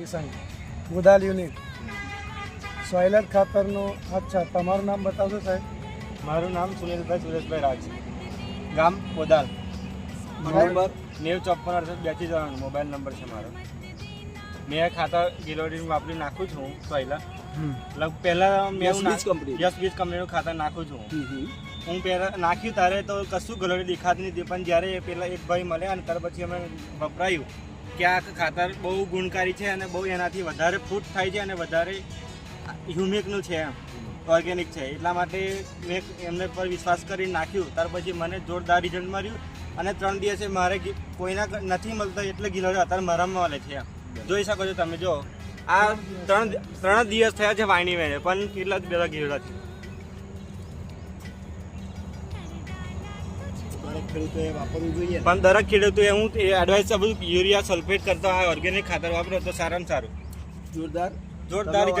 Kishan ગોદાલ unit સોયલર ખાતરનું. અચ્છા, તમારું નામ બતાવશો સાહેબ? મારું નામ સુનિલભાઈ સુરેશભાઈ રાજ, ગામ કોદાલ, નંબર 9054 મોબાઈલ નંબર છે મારો. મેં ખાતર ગિલોડીન વાપરી નાખું છું પહેલાં. પહેલાં મેં યસ બીજ કંપનીનું ખાતર નાખું છું. હું પહેલાં નાખ્યું ત્યારે તો કશું ગલોડી દેખાતી નથી, પણ જ્યારે પેલા એક ભાઈ મળ્યા અને ત્યાર પછી અમે વપરાયું કે આ ખાતર બહુ ગુણકારી છે અને બહુ એનાથી વધારે ફૂટ થાય છે અને વધારે હ્યુમિકનું છે, ઓર્ગેનિક છે. એટલા માટે મેં એમને પર વિશ્વાસ કરીને નાખ્યું. ત્યાર પછી મને જોરદાર રિઝલ્ટ મળ્યું અને 3 દિવસે મારે કોઈના નથી મળતો એટલે ગિલોડી અત્યારે મારામાં મળે છે. જોઈ શકો છો તમે. જો આ 3 દિવસ થયા છે વાયણી વેને, પણ કેટલા બધા ગિલોડા છે. પણ દરેક ખેડૂતોએ હું એડવાઇસ આપું, યુરિયા સલ્ફેટ કરતા ઓર્ગેનિક ખાતર વાપરો તો સારામાં સારું. જોરદાર રિઝલ્ટ